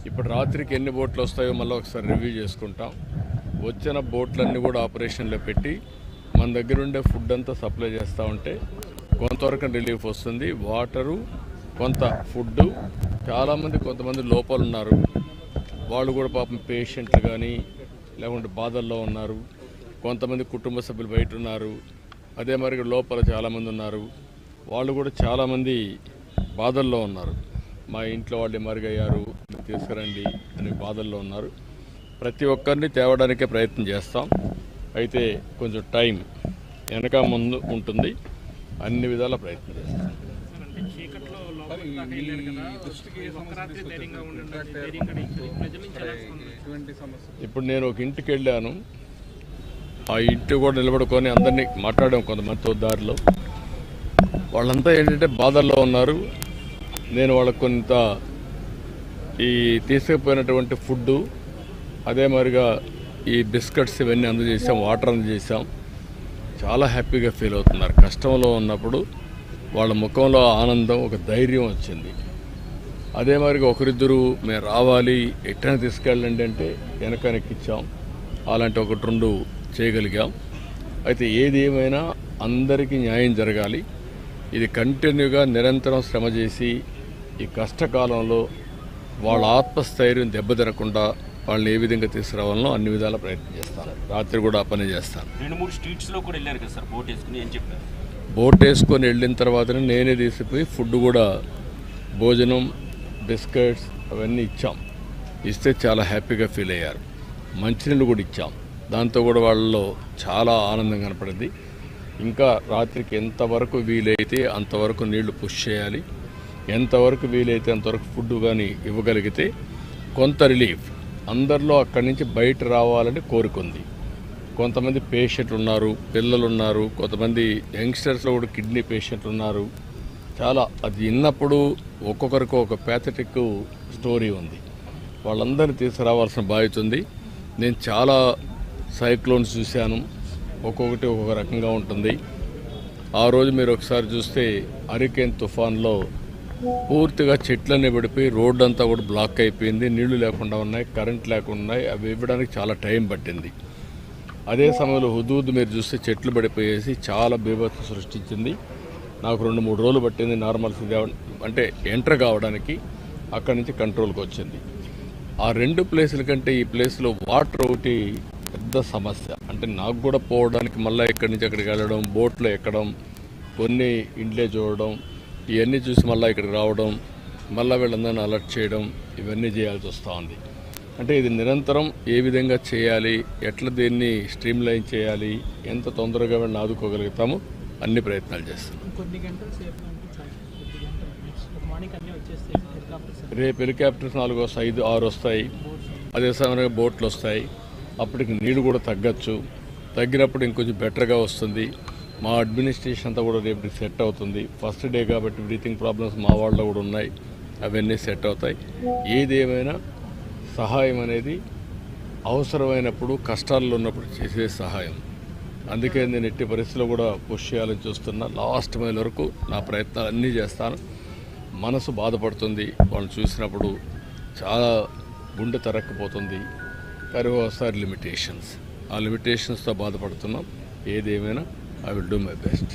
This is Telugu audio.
ఇప్పుడు రాత్రికి ఎన్ని బోట్లు వస్తాయో మళ్ళీ ఒకసారి రివ్యూ చేసుకుంటాం. వచ్చిన బోట్లన్నీ కూడా ఆపరేషన్లో పెట్టి మన దగ్గర ఉండే ఫుడ్ అంతా సప్లై చేస్తూ ఉంటే కొంతవరకు రిలీఫ్ వస్తుంది. వాటరు, కొంత ఫుడ్డు. చాలామంది కొంతమంది లోపల ఉన్నారు, వాళ్ళు కూడా పాపం పేషెంట్లు కానీ లేకుంటే బాధల్లో ఉన్నారు. కొంతమంది కుటుంబ సభ్యులు బయట ఉన్నారు, అదే మరి లోపల చాలామంది ఉన్నారు, వాళ్ళు కూడా చాలామంది బాధల్లో ఉన్నారు. మా ఇంట్లో వాళ్ళు మరుగయ్యారు, తీసుకురండి అనే బాధల్లో ఉన్నారు. ప్రతి ఒక్కరిని తేవడానికే ప్రయత్నం చేస్తాం. అయితే కొంచెం టైం వెనక ముందు ఉంటుంది, అన్ని విధాల ప్రయత్నం చేస్తాం. ఇప్పుడు నేను ఒక ఇంటికి వెళ్ళాను, ఆ ఇంటి కూడా నిలబడుకొని అందరినీ మాట్లాడాం కొంతమందితో దారిలో. వాళ్ళంతా ఏంటంటే బాధల్లో ఉన్నారు. నేను వాళ్ళకు కొంత ఈ తీసుకుపోయినటువంటి ఫుడ్డు, అదే మరిగా ఈ బిస్కెట్స్ ఇవన్నీ అందజేసాం, వాటర్ అందజేసాం. చాలా హ్యాపీగా ఫీల్ అవుతున్నారు. కష్టంలో ఉన్నప్పుడు వాళ్ళ ముఖంలో ఆనందం, ఒక ధైర్యం వచ్చింది. అదే మరిగా ఒకరిద్దరు మేము రావాలి, ఎట్టని తీసుకెళ్ళండి అంటే వెనక్కిచ్చాం. అలాంటి ఒకటి రెండు చేయగలిగాం. అయితే ఏది ఏమైనా అందరికీ న్యాయం జరగాలి. ఇది కంటిన్యూగా నిరంతరం శ్రమ చేసి ఈ కష్టకాలంలో వాళ్ళ ఆత్మస్థైర్యం దెబ్బతినకుండా వాళ్ళని ఏ విధంగా తీసుకురావాలనో అన్ని విధాల ప్రయత్నం చేస్తాను. రాత్రి కూడా ఆ పని చేస్తాను. 2-3 స్ట్రీట్స్లో కూడా వెళ్ళారు కదా సార్ బోట్ వేసుకుని అని చెప్పారు. బోట్ వేసుకొని వెళ్ళిన తర్వాతనే నేనే తీసిపోయి ఫుడ్ కూడా, భోజనం, బిస్కెట్స్ అవన్నీ ఇచ్చాం. ఇస్తే చాలా హ్యాపీగా ఫీల్ అయ్యారు. మంచినీళ్ళు కూడా ఇచ్చాం. దాంతో కూడా వాళ్ళలో చాలా ఆనందం కనపడింది. ఇంకా రాత్రికి ఎంతవరకు వీలైతే అంతవరకు నీళ్లు పుష్ చేయాలి, ఎంతవరకు వీలైతే అంతవరకు ఫుడ్ కానీ ఇవ్వగలిగితే కొంత రిలీఫ్. అందరిలో అక్కడి నుంచి బయట రావాలని కోరుకుంది. కొంతమంది పేషెంట్లు ఉన్నారు, పిల్లలు ఉన్నారు, కొంతమంది యంగ్స్టర్స్లో కూడా కిడ్నీ పేషెంట్లు ఉన్నారు. చాలా అది విన్నప్పుడు ఒక్కొక్కరికి ఒక ప్యాథటిక్ స్టోరీ ఉంది. వాళ్ళందరినీ తీసుకురావాల్సిన బాధ్యత ఉంది. నేను చాలా సైక్లోన్స్ చూశాను, ఒక్కొక్కటి ఒక్కొక్క రకంగా ఉంటుంది. ఆ రోజు మీరు ఒకసారి చూస్తే హరికేన్ తుఫాన్లో పూర్తిగా చెట్లన్నీ పడిపోయి రోడ్డు అంతా కూడా బ్లాక్ అయిపోయింది. నీళ్లు లేకుండా ఉన్నాయి, కరెంట్ లేకుండా ఉన్నాయి. అవి ఇవ్వడానికి చాలా టైం పట్టింది. అదే సమయంలో హుదూద్ మీరు చూస్తే చెట్లు పడిపోయేసి చాలా బీభత్సం సృష్టించింది. నాకు 2-3 రోజులు పట్టింది నార్మల్ అంటే ఎంటర్ కావడానికి. అక్కడి నుంచి కంట్రోల్కి వచ్చింది. ఆ 2 ప్లేసుల కంటే ఈ ప్లేస్లో వాటర్ ఒకటి పెద్ద సమస్య. అంటే నాకు కూడా పోవడానికి మళ్ళీ ఇక్కడి నుంచి అక్కడికి వెళ్ళడం, బోట్లో ఎక్కడం, కొన్ని ఇండ్లే చూడడం, ఇవన్నీ చూసి మళ్ళీ ఇక్కడికి రావడం, మళ్ళీ వీళ్ళందరినీ అలర్ట్ చేయడం, ఇవన్నీ చేయాల్సి వస్తూ ఉంది. అంటే ఇది నిరంతరం ఏ విధంగా చేయాలి, ఎట్లా దీన్ని స్ట్రీమ్ లైన్ చేయాలి, ఎంత తొందరగా వీళ్ళని ఆదుకోగలుగుతామో అన్ని ప్రయత్నాలు చేస్తాం. రేపు హెలికాప్టర్స్ 4 వస్తాయి, 5, 6 వస్తాయి. అదే సమయంలో బోట్లు వస్తాయి. అప్పటికి నీళ్ళు కూడా తగ్గచ్చు. తగ్గినప్పుడు ఇంకొంచెం బెటర్గా వస్తుంది. మా అడ్మినిస్ట్రేషన్ అంతా కూడా రేపు సెట్ అవుతుంది. ఫస్ట్ డే కాబట్టి బ్రీతింగ్ ప్రాబ్లమ్స్ మా వాళ్ళలో కూడా ఉన్నాయి, అవన్నీ సెట్ అవుతాయి. ఏదేమైనా సహాయం అనేది అవసరమైనప్పుడు, కష్టాల్లో ఉన్నప్పుడు చేసే సహాయం. అందుకే నేను ఎట్టి పరిస్థితుల్లో కూడా పుష్ చేయాలని చూస్తున్నా. లాస్ట్ మైల్ వరకు నా ప్రయత్నాలు అన్నీ చేస్తాను. మనసు బాధపడుతుంది వాళ్ళని చూసినప్పుడు, చాలా గుండె తరక్కపోతుంది. కానీ ఒకసారి లిమిటేషన్స్, ఆ లిమిటేషన్స్తో బాధపడుతున్నాం. ఏదేమైనా I will do my best.